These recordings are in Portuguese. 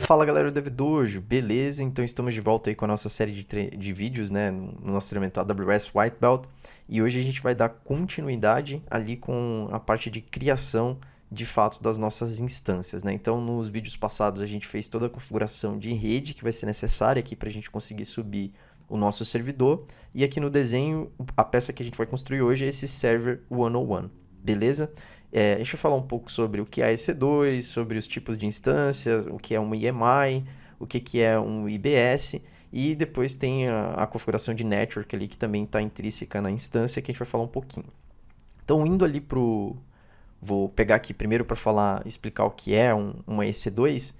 Fala galera do Devidojo, beleza? Então estamos de volta aí com a nossa série de vídeos, né, no nosso treinamento AWS White Belt, e hoje a gente vai dar continuidade ali com a parte de criação de fato das nossas instâncias, né? Então nos vídeos passados a gente fez toda a configuração de rede que vai ser necessária aqui para a gente conseguir subir o nosso servidor, e aqui no desenho a peça que a gente vai construir hoje é esse Server 101, beleza? A gente vai falar um pouco sobre o que é EC2, sobre os tipos de instância, o que é um EMI, o que é um IBS, e depois tem a configuração de network ali, que também está intrínseca na instância, que a gente vai falar um pouquinho. Então, indo ali Vou pegar aqui primeiro para falar, explicar o que é uma EC2.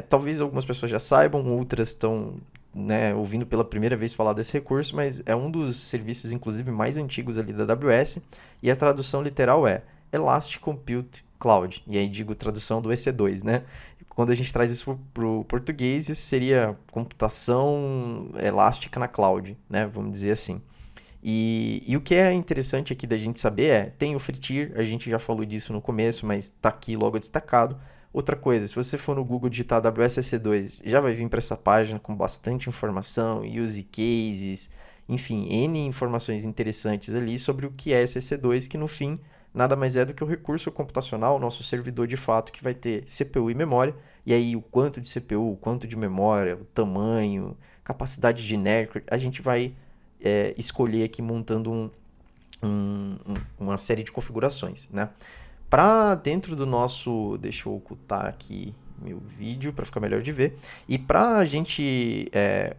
Talvez algumas pessoas já saibam, outras estão, né, ouvindo pela primeira vez falar desse recurso, mas é um dos serviços, inclusive, mais antigos ali da AWS, e a tradução literal é Elastic Compute Cloud, e aí digo tradução do EC2, né? Quando a gente traz isso para o português, isso seria computação elástica na cloud, né? Vamos dizer assim. E o que é interessante aqui da gente saber tem o free tier, a gente já falou disso no começo, mas está aqui logo destacado. Outra coisa, se você for no Google digitar AWS EC2, já vai vir para essa página com bastante informação, use cases, enfim, N informações interessantes ali sobre o que é esse EC2, que no fim nada mais é do que o recurso computacional, o nosso servidor de fato, que vai ter CPU e memória, e aí o quanto de CPU, o quanto de memória, o tamanho, capacidade de network, a gente vai escolher aqui montando uma série de configurações, né? Para dentro do nosso, deixa eu ocultar aqui meu vídeo para ficar melhor de ver, e para a gente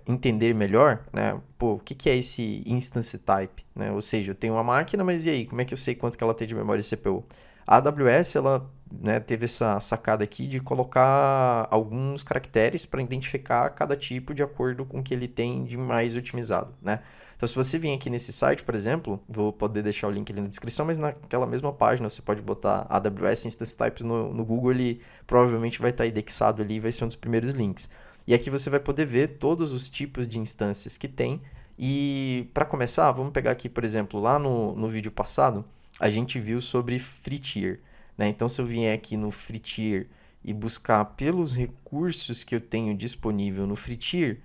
entender melhor, né, o que é esse instance type, né? Ou seja, eu tenho uma máquina, mas e aí, como é que eu sei quanto que ela tem de memória e CPU? A AWS, ela, né, teve essa sacada aqui de colocar alguns caracteres para identificar cada tipo de acordo com o que ele tem de mais otimizado, né? Então, se você vir aqui nesse site, por exemplo, vou poder deixar o link ali na descrição, mas naquela mesma página você pode botar AWS Instance Types no Google, ele provavelmente vai estar indexado ali e vai ser um dos primeiros links. E aqui você vai poder ver todos os tipos de instâncias que tem. E para começar, vamos pegar aqui, por exemplo, lá no vídeo passado, a gente viu sobre free tier, né? Então, se eu vier aqui no free tier e buscar pelos recursos que eu tenho disponível no free tier,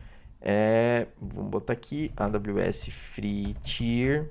vamos botar aqui AWS Free Tier,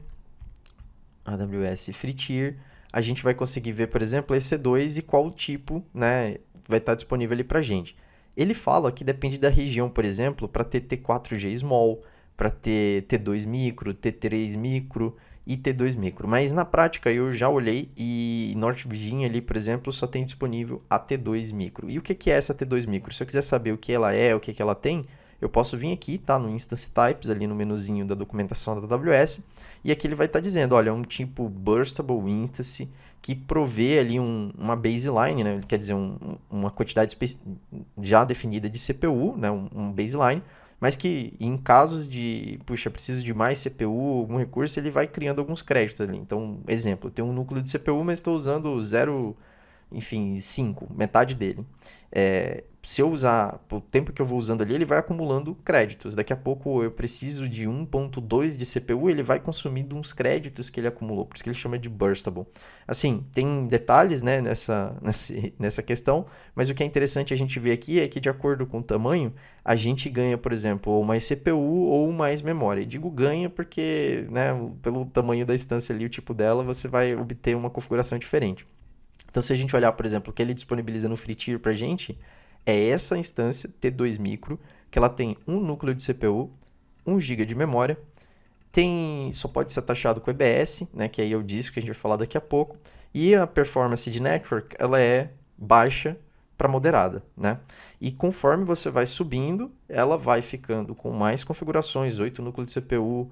a gente vai conseguir ver, por exemplo, EC2 e qual tipo, né, vai estar disponível ali para a gente. Ele fala que depende da região, por exemplo, para ter T4G Small, para ter T2 Micro, T3 Micro e T2 Micro. Mas na prática eu já olhei e North Virginia ali, por exemplo, só tem disponível a T2 Micro. E o que é essa T2 Micro? Se eu quiser saber o que ela é, o que ela tem, eu posso vir aqui, tá, no Instance Types, ali no menuzinho da documentação da AWS, e aqui ele vai estar dizendo, olha, é um tipo Burstable Instance que provê ali uma baseline, né? Quer dizer, uma quantidade já definida de CPU, né? Um baseline, mas que em casos de, puxa, preciso de mais CPU, algum recurso, ele vai criando alguns créditos ali. Então, exemplo, eu tenho um núcleo de CPU, mas estou usando 0, enfim, 5, metade dele. Se eu usar o tempo que eu vou usando ali, ele vai acumulando créditos. Daqui a pouco eu preciso de 1.2 de CPU, ele vai consumindo uns créditos que ele acumulou, por isso que ele chama de burstable. Assim, tem detalhes, né, nessa questão, mas o que é interessante a gente ver aqui é que, de acordo com o tamanho, a gente ganha, por exemplo, ou mais CPU ou mais memória. E digo ganha porque, né, pelo tamanho da instância ali, o tipo dela, você vai obter uma configuração diferente. Então, se a gente olhar, por exemplo, o que ele disponibiliza no free tier para a gente, é essa instância T2 Micro, que ela tem um núcleo de CPU, 1 GB de memória, só pode ser taxado com EBS, né, que aí é o disco que a gente vai falar daqui a pouco, e a performance de network ela é baixa para moderada, né? E conforme você vai subindo, ela vai ficando com mais configurações, 8 núcleos de CPU,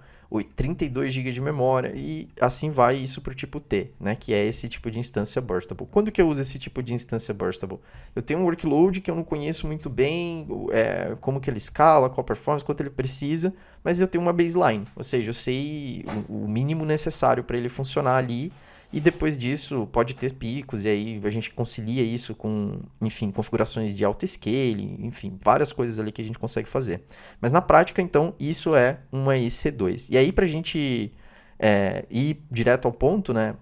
32 GB de memória e assim vai isso para o tipo T, né? Que é esse tipo de instância burstable. Quando que eu uso esse tipo de instância burstable? Eu tenho um workload que eu não conheço muito bem, como que ele escala, qual a performance, quanto ele precisa, mas eu tenho uma baseline, ou seja, eu sei o mínimo necessário para ele funcionar ali. E depois disso pode ter picos, e aí a gente concilia isso com, enfim, configurações de auto-scale, enfim, várias coisas ali que a gente consegue fazer. Mas na prática, então, isso é uma EC2. E aí, para a gente ir direto ao ponto, né?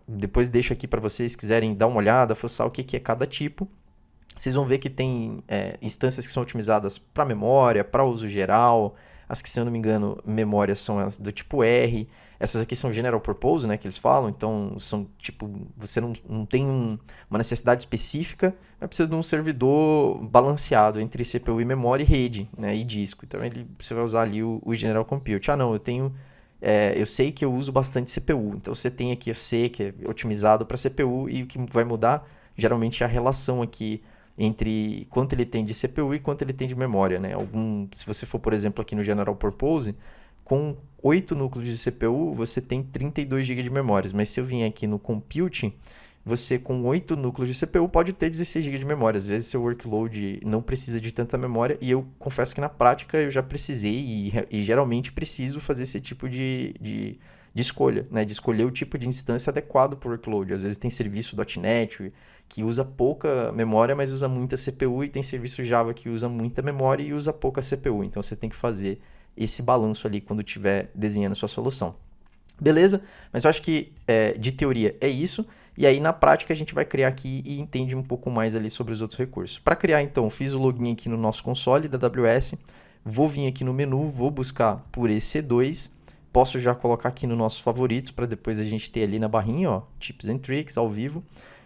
Depois deixo aqui para vocês quiserem dar uma olhada, fuçar o que é cada tipo. vocês vão ver que tem instâncias que são otimizadas para memória, para uso geral. As que, se eu não me engano, memórias são as do tipo R. Essas aqui são general purpose, né, que eles falam. Então, são tipo, você não tem uma necessidade específica, mas precisa de um servidor balanceado entre CPU e memória e rede, né, e disco. Então, você vai usar ali o general compute. Ah, não, eu sei que eu uso bastante CPU. Então, você tem aqui a C, que é otimizado para CPU, e o que vai mudar, geralmente, é a relação aqui entre quanto ele tem de CPU e quanto ele tem de memória, né? Se você for, por exemplo, aqui no General Purpose, com 8 núcleos de CPU, você tem 32 GB de memória. Mas se eu vim aqui no Compute, você com 8 núcleos de CPU pode ter 16 GB de memória. Às vezes seu workload não precisa de tanta memória, e eu confesso que na prática eu já precisei e geralmente preciso fazer esse tipo de escolha, né? De escolher o tipo de instância adequado para o workload. Às vezes tem serviço .NET que usa pouca memória, mas usa muita CPU, e tem serviço Java que usa muita memória e usa pouca CPU. Então você tem que fazer esse balanço ali quando estiver desenhando a sua solução. Beleza? Mas eu acho que de teoria é isso. E aí na prática a gente vai criar aqui e entende um pouco mais ali sobre os outros recursos. Para criar então, fiz o login aqui no nosso console da AWS. Vou vir aqui no menu, vou buscar por EC2. Posso já colocar aqui nos nossos favoritos para depois a gente ter ali na barrinha, ó, Tips and Tricks ao vivo.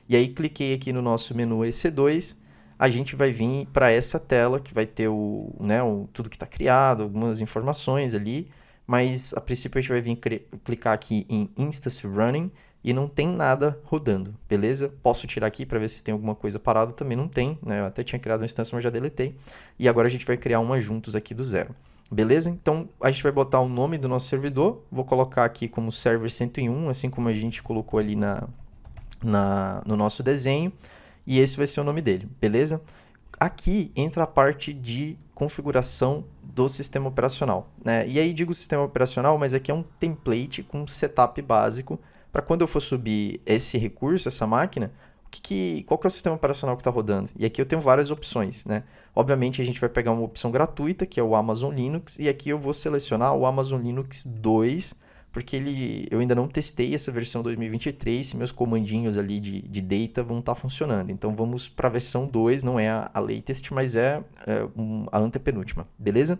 E aí cliquei aqui no nosso menu EC2, a gente vai vir para essa tela que vai ter tudo que está criado, algumas informações ali, mas a princípio a gente vai vir clicar aqui em Instance Running e não tem nada rodando, beleza? Posso tirar aqui para ver se tem alguma coisa parada, também não tem, né? Eu até tinha criado uma instância, mas já deletei. E agora a gente vai criar uma juntos aqui do zero. Beleza? Então, a gente vai botar o nome do nosso servidor, vou colocar aqui como Server 101, assim como a gente colocou ali no nosso desenho, e esse vai ser o nome dele, beleza? Aqui entra a parte de configuração do sistema operacional, né? E aí digo sistema operacional, mas aqui é um template com um setup básico para quando eu for subir esse recurso, essa máquina, qual que é o sistema operacional que está rodando? E aqui eu tenho várias opções, né? Obviamente a gente vai pegar uma opção gratuita, que é o Amazon Linux, e aqui eu vou selecionar o Amazon Linux 2, porque eu ainda não testei essa versão 2023, se meus comandinhos ali de data vão estar funcionando. Então vamos para a versão 2, não é a latest, mas a antepenúltima, beleza?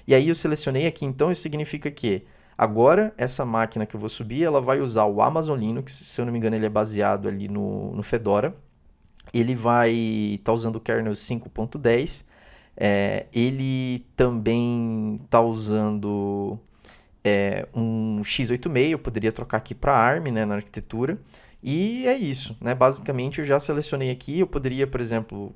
E aí eu selecionei aqui, então isso significa que agora essa máquina que eu vou subir, ela vai usar o Amazon Linux, se eu não me engano ele é baseado ali no Fedora. Ele vai estar usando o kernel 5.10, ele também está usando um x86, eu poderia trocar aqui para ARM, né, na arquitetura, e é isso, né? Basicamente eu já selecionei aqui, eu poderia, por exemplo,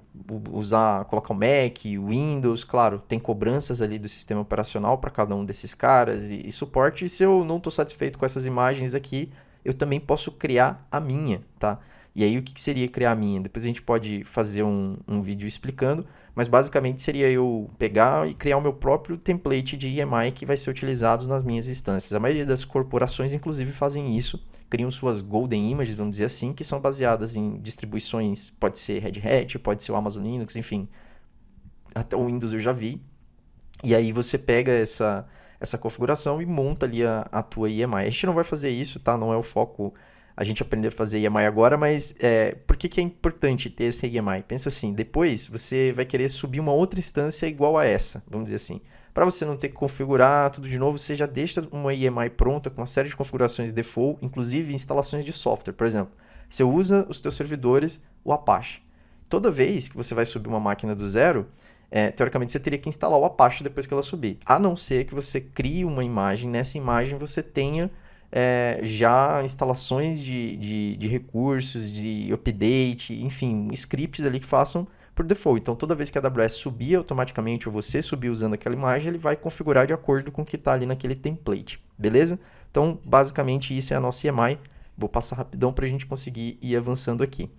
colocar o Mac, o Windows, claro, tem cobranças ali do sistema operacional para cada um desses caras e suporte, e se eu não estou satisfeito com essas imagens aqui, eu também posso criar a minha, tá? E aí o que seria criar a minha? Depois a gente pode fazer um vídeo explicando, mas basicamente seria eu pegar e criar o meu próprio template de EMI que vai ser utilizado nas minhas instâncias. A maioria das corporações, inclusive, fazem isso, criam suas golden images, vamos dizer assim, que são baseadas em distribuições, pode ser Red Hat, pode ser o Amazon Linux, enfim, até o Windows eu já vi. E aí você pega essa configuração e monta ali a tua EMI. A gente não vai fazer isso, tá? Não é o foco a gente aprender a fazer EMI agora, mas por que é importante ter esse EMI? Pensa assim, depois você vai querer subir uma outra instância igual a essa, vamos dizer assim. Para você não ter que configurar tudo de novo, você já deixa uma EMI pronta com uma série de configurações default, inclusive instalações de software. Por exemplo, você usa os teus servidores, o Apache. Toda vez que você vai subir uma máquina do zero, teoricamente você teria que instalar o Apache depois que ela subir. A não ser que você crie uma imagem, nessa imagem você tenha já instalações de recursos, de update, enfim, scripts ali que façam por default. Então, toda vez que a AWS subir automaticamente ou você subir usando aquela imagem, ele vai configurar de acordo com o que está ali naquele template, beleza? Então, basicamente, isso é a nossa EMI. Vou passar rapidão para a gente conseguir ir avançando aqui.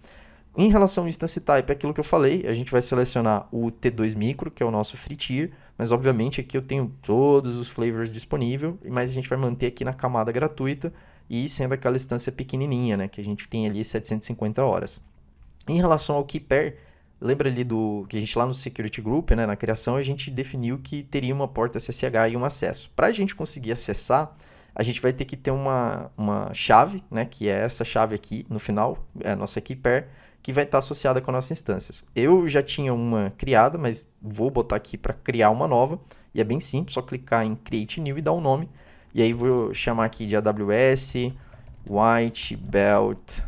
Em relação ao Instance Type, é aquilo que eu falei, a gente vai selecionar o T2 Micro, que é o nosso free tier, mas obviamente aqui eu tenho todos os flavors disponíveis, mas a gente vai manter aqui na camada gratuita e sendo aquela instância pequenininha, né, que a gente tem ali 750 horas. Em relação ao Keeper, lembra ali que a gente lá no Security Group, né, na criação, a gente definiu que teria uma porta SSH e um acesso. Para a gente conseguir acessar, a gente vai ter que ter uma chave, né, que é essa chave aqui no final, é a nossa Keeper, que vai estar associada com a nossa instância. Eu já tinha uma criada, mas vou botar aqui para criar uma nova, e é bem simples, só clicar em Create New e dar um nome, e aí vou chamar aqui de AWS White Belt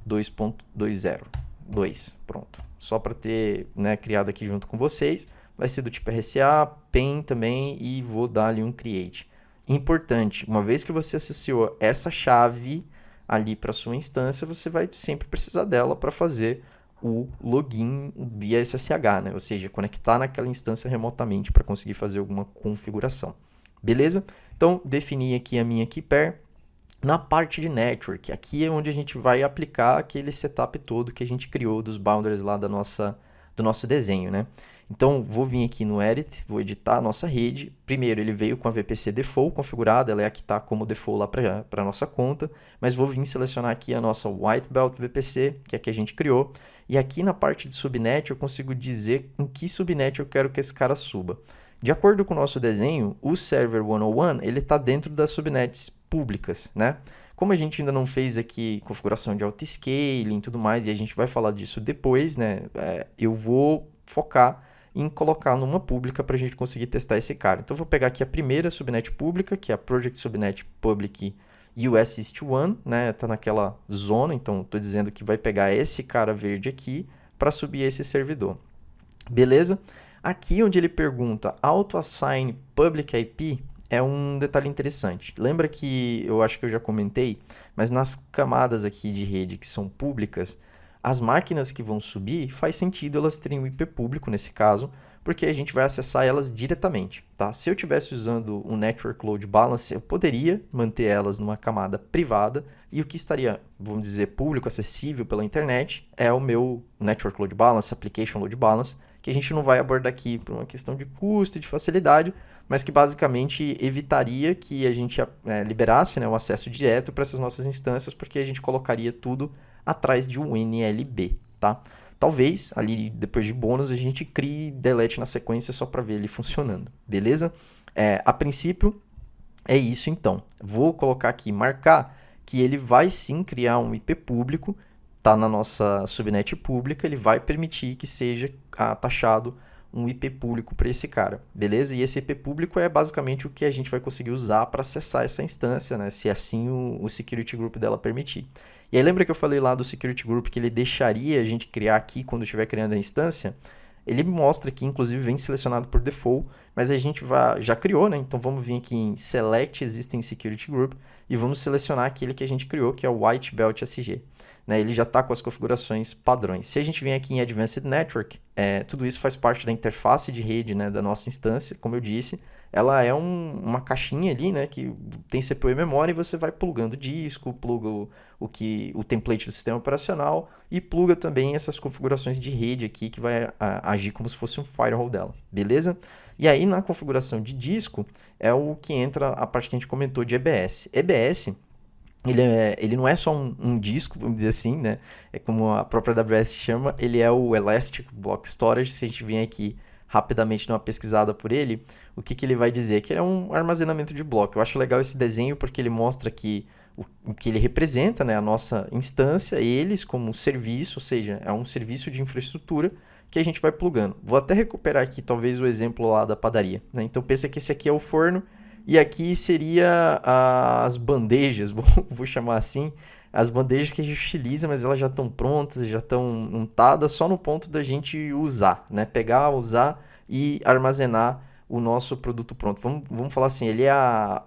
2.20, 2, pronto. Só para ter, né, criado aqui junto com vocês. Vai ser do tipo RSA, PEN também, e vou dar ali um Create. Importante, uma vez que você associou essa chave ali para sua instância, você vai sempre precisar dela para fazer o login via SSH, né? Ou seja, conectar naquela instância remotamente para conseguir fazer alguma configuração. Beleza? Então, defini aqui a minha Keypair. Na parte de network, aqui é onde a gente vai aplicar aquele setup todo que a gente criou dos boundaries lá do nosso desenho, né? Então, vou vir aqui no Edit, vou editar a nossa rede. Primeiro, ele veio com a VPC Default configurada, ela é a que está como default lá para a nossa conta. Mas vou vir selecionar aqui a nossa White Belt VPC, que é a que a gente criou. E aqui na parte de subnet, eu consigo dizer em que subnet eu quero que esse cara suba. De acordo com o nosso desenho, o Server 101 ele está dentro das subnets públicas, né? Como a gente ainda não fez aqui configuração de autoscaling e tudo mais, e a gente vai falar disso depois, né? Eu vou focar em colocar numa pública para a gente conseguir testar esse cara. Então, eu vou pegar aqui a primeira subnet pública, que é a Project Subnet Public US East 1, né? Está naquela zona, então estou dizendo que vai pegar esse cara verde aqui para subir esse servidor. Beleza? Aqui onde ele pergunta auto-assign public IP é um detalhe interessante. Lembra que eu acho que eu já comentei, mas nas camadas aqui de rede que são públicas, as máquinas que vão subir, faz sentido elas terem um IP público nesse caso, porque a gente vai acessar elas diretamente, tá? Se eu estivesse usando um Network Load Balance, eu poderia manter elas numa camada privada, e o que estaria, vamos dizer, público, acessível pela internet, é o meu Network Load Balance, Application Load Balance, que a gente não vai abordar aqui por uma questão de custo e de facilidade, mas que basicamente evitaria que a gente liberasse, né, o acesso direto para essas nossas instâncias, porque a gente colocaria tudo atrás de um NLB, tá? Talvez, ali depois de bônus, a gente crie delete na sequência só para ver ele funcionando, beleza? A princípio, é isso então. Vou colocar aqui, marcar que ele vai sim criar um IP público, tá na nossa subnet pública, ele vai permitir que seja taxado um IP público para esse cara, beleza? E esse IP público é basicamente o que a gente vai conseguir usar para acessar essa instância, né? Se assim o security group dela permitir. E aí lembra que eu falei lá do security group que ele deixaria a gente criar aqui quando estiver criando a instância? Ele mostra que inclusive vem selecionado por default, mas a gente já criou, né? Então vamos vir aqui em Select Existing Security Group e vamos selecionar aquele que a gente criou, que é o White Belt SG. Né? Ele já está com as configurações padrões. Se a gente vem aqui em Advanced Network, tudo isso faz parte da interface de rede, né, da nossa instância, como eu disse. Ela é uma caixinha ali, né, que tem CPU e memória, e você vai plugando disco, pluga o template do sistema operacional e pluga também essas configurações de rede aqui que vai agir como se fosse um firewall dela, beleza? E aí na configuração de disco é o que entra a parte que a gente comentou de EBS. EBS, ele não é só um disco, vamos dizer assim, né? É como a própria AWS chama, ele é o Elastic Block Storage. Se a gente vier aqui rapidamente dar uma pesquisada por ele, o que ele vai dizer? Que ele é um armazenamento de bloco. Eu acho legal esse desenho porque ele mostra que o que ele representa, né? A nossa instância, eles como serviço, ou seja, é um serviço de infraestrutura que a gente vai plugando. Vou até recuperar aqui talvez o exemplo lá da padaria, né? Então pensa que esse aqui é o forno, e aqui seria as bandejas, vou chamar assim, as bandejas que a gente utiliza, mas elas já estão prontas, já estão untadas, só no ponto da gente usar, né? Pegar, usar e armazenar o nosso produto pronto. Vamos falar assim, ele é a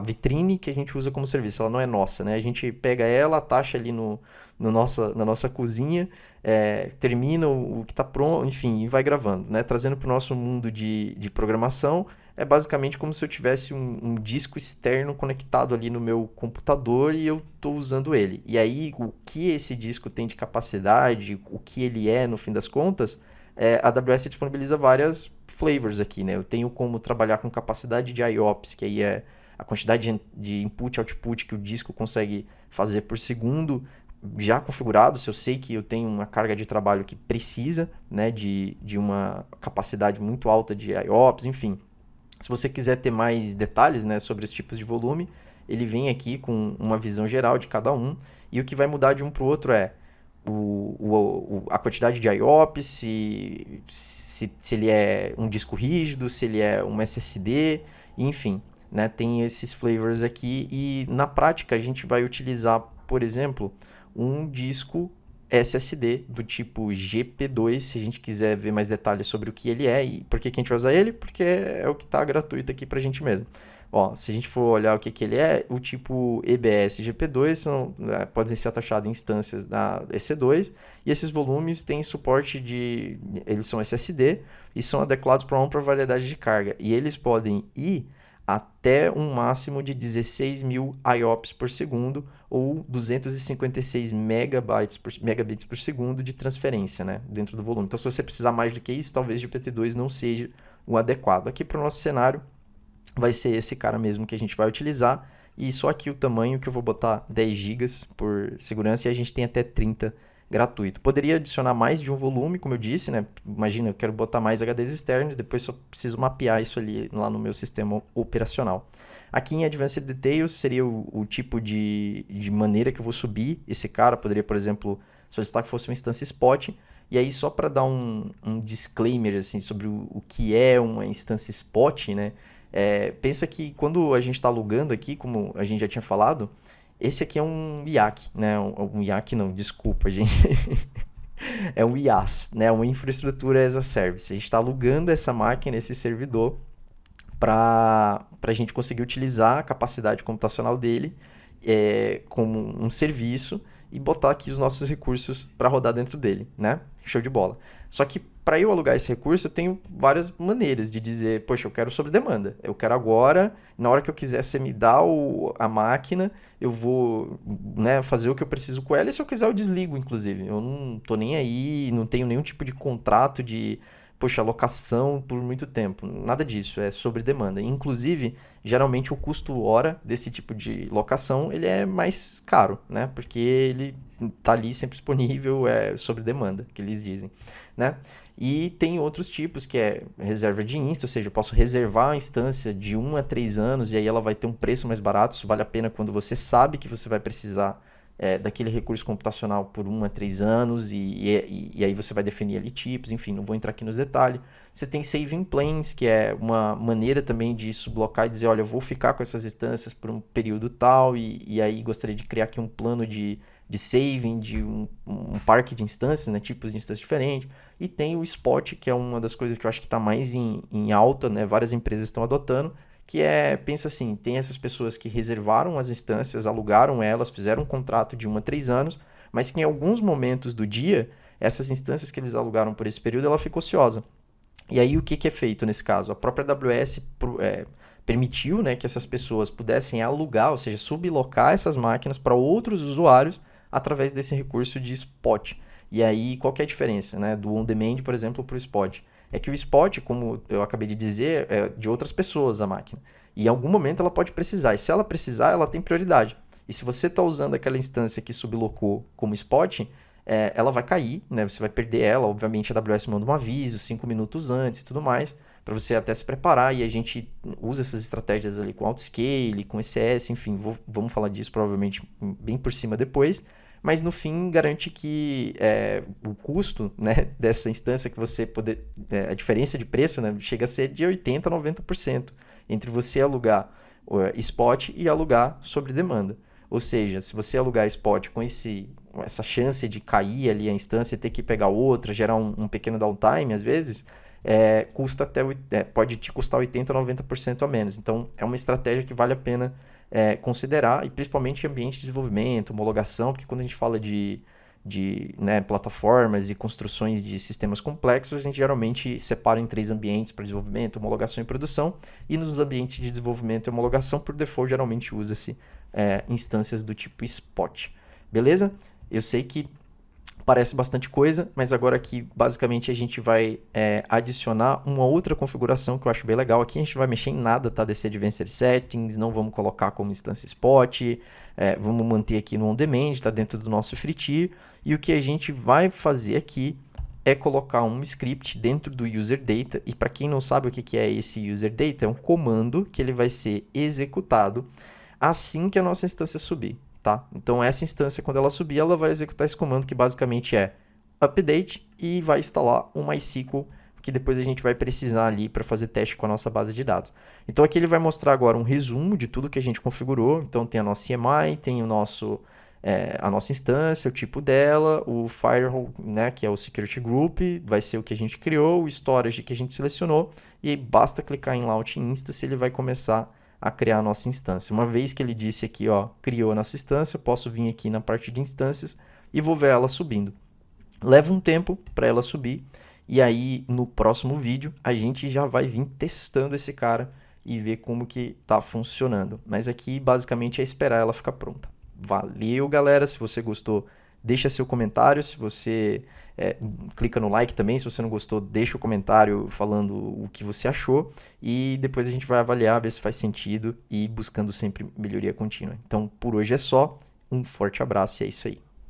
vitrine que a gente usa como serviço, ela não é nossa, né? A gente pega ela, taxa ali na nossa cozinha, termina o que está pronto, enfim, e vai gravando, né? Trazendo para o nosso mundo de programação, é basicamente como se eu tivesse um disco externo conectado ali no meu computador e eu estou usando ele. E aí, o que esse disco tem de capacidade, o que ele é no fim das contas, a AWS disponibiliza várias flavors aqui, né? Eu tenho como trabalhar com capacidade de IOPS, que aí é a quantidade de input e output que o disco consegue fazer por segundo, já configurado, se eu sei que eu tenho uma carga de trabalho que precisa, né, de uma capacidade muito alta de IOPS, enfim. Se você quiser ter mais detalhes, né, sobre os tipos de volume, ele vem aqui com uma visão geral de cada um, e o que vai mudar de um para o outro é a quantidade de IOPS, se ele é um disco rígido, se ele é um SSD, enfim, né? Tem esses flavors aqui e na prática a gente vai utilizar, por exemplo, um disco SSD do tipo GP2, se a gente quiser ver mais detalhes sobre o que ele é e por que que a gente vai usar ele, porque é o que está gratuito aqui pra gente mesmo. Ó, se a gente for olhar o que, que ele é, o tipo EBS GP2 podem ser taxados em instâncias da EC2 e esses volumes têm suporte eles são SSD e são adequados para uma ampla variedade de carga e eles podem ir até um máximo de 16.000 IOPS por segundo ou 256 megabits por segundo de transferência, né, dentro do volume. Então, se você precisar mais do que isso, talvez o GPT-2 não seja o adequado. Aqui para o nosso cenário, vai ser esse cara mesmo que a gente vai utilizar. E só aqui o tamanho que eu vou botar 10 GB por segurança e a gente tem até 30 gratuito. Poderia adicionar mais de um volume, como eu disse, né? Imagina, eu quero botar mais HDs externos, depois só preciso mapear isso ali lá no meu sistema operacional. Aqui em Advanced Details seria o tipo de maneira que eu vou subir esse cara. Poderia, por exemplo, solicitar que fosse uma instância spot. E aí, só para dar um disclaimer assim, sobre o que é uma instância spot, né? Pensa que quando a gente está alugando aqui, como a gente já tinha falado, esse aqui é um IaaC, né? Um IaaC não, desculpa, gente. É um IaaS, né? Uma infraestrutura as a service. A gente está alugando essa máquina, esse servidor, para a gente conseguir utilizar a capacidade computacional dele como um serviço e botar aqui os nossos recursos para rodar dentro dele, né? Show de bola. Só que para eu alugar esse recurso, eu tenho várias maneiras de dizer, poxa, eu quero sob demanda. Eu quero agora, na hora que eu quiser, você me dá a máquina, eu vou, né, fazer o que eu preciso com ela, e se eu quiser eu desligo, inclusive. Eu não tô nem aí, não tenho nenhum tipo de contrato de, poxa, locação por muito tempo. Nada disso, é sobre demanda. Inclusive, geralmente o custo hora desse tipo de locação, ele é mais caro, né? Porque ele tá ali sempre disponível, é sobre demanda, que eles dizem, né? E tem outros tipos, que é reserva de instância, ou seja, eu posso reservar a instância de 1 a 3 anos e aí ela vai ter um preço mais barato. Isso vale a pena quando você sabe que você vai precisar daquele recurso computacional por 1 a 3 anos e aí você vai definir ali tipos, enfim, não vou entrar aqui nos detalhes. Você tem saving plans, que é uma maneira também de sublocar e dizer, olha, eu vou ficar com essas instâncias por um período tal e aí gostaria de criar aqui um plano de saving, de um parque de instâncias, né, tipos de instâncias diferentes. E tem o Spot, que é uma das coisas que eu acho que está mais em alta, né, várias empresas estão adotando, que pensa assim, tem essas pessoas que reservaram as instâncias, alugaram elas, fizeram um contrato de 1 a 3 anos, mas que em alguns momentos do dia, essas instâncias que eles alugaram por esse período, ela fica ociosa. E aí o que é feito nesse caso? A própria AWS permitiu, né, que essas pessoas pudessem alugar, ou seja, sublocar essas máquinas para outros usuários através desse recurso de Spot. E aí, qual que é a diferença, né, do on-demand, por exemplo, para o Spot? É que o Spot, como eu acabei de dizer, é de outras pessoas a máquina. E em algum momento ela pode precisar. E se ela precisar, ela tem prioridade. E se você está usando aquela instância que sublocou como Spot, ela vai cair, né? Você vai perder ela. Obviamente a AWS manda um aviso 5 minutos antes e tudo mais, para você até se preparar. E a gente usa essas estratégias ali com Autoscale, com ECS, enfim, vamos falar disso provavelmente bem por cima depois. Mas no fim garante que o custo, né, dessa instância que você poder. A diferença de preço, né, chega a ser de 80% a 90% entre você alugar spot e alugar sobre demanda. Ou seja, se você alugar spot com essa chance de cair ali a instância e ter que pegar outra, gerar um pequeno downtime às vezes, custa pode te custar 80% a 90% a menos. Então é uma estratégia que vale a pena considerar, e principalmente em ambiente de desenvolvimento, homologação, porque quando a gente fala de né, plataformas e construções de sistemas complexos, a gente geralmente separa em 3 ambientes para desenvolvimento, homologação e produção, e nos ambientes de desenvolvimento e homologação, por default, geralmente usa-se instâncias do tipo Spot. Beleza? Eu sei que parece bastante coisa, mas agora aqui basicamente a gente vai adicionar uma outra configuração que eu acho bem legal. Aqui a gente não vai mexer em nada, tá? Desse Advanced Settings, não vamos colocar como instância Spot, vamos manter aqui no on-demand, está dentro do nosso free tier. E o que a gente vai fazer aqui é colocar um script dentro do user data. E para quem não sabe o que é esse user data, é um comando que ele vai ser executado assim que a nossa instância subir. tá? Então essa instância, quando ela subir, ela vai executar esse comando que basicamente é update e vai instalar um MySQL que depois a gente vai precisar ali para fazer teste com a nossa base de dados. Então aqui ele vai mostrar agora um resumo de tudo que a gente configurou. Então tem a nossa CMI, tem a nossa instância, o tipo dela, o firewall, né, que é o security group, vai ser o que a gente criou, o storage que a gente selecionou, e aí basta clicar em Launch Instance e ele vai começar a criar a nossa instância. Uma vez que ele disse aqui, ó, criou a nossa instância, eu posso vir aqui na parte de instâncias e vou ver ela subindo. Leva um tempo para ela subir, e aí no próximo vídeo a gente já vai vir testando esse cara e ver como que tá funcionando. Mas aqui basicamente é esperar ela ficar pronta. Valeu, galera. Se você gostou, deixa seu comentário. Se você clica no like também. Se você não gostou, deixa o comentário falando o que você achou. E depois a gente vai avaliar, ver se faz sentido e buscando sempre melhoria contínua. Então, por hoje é só. Um forte abraço e é isso aí.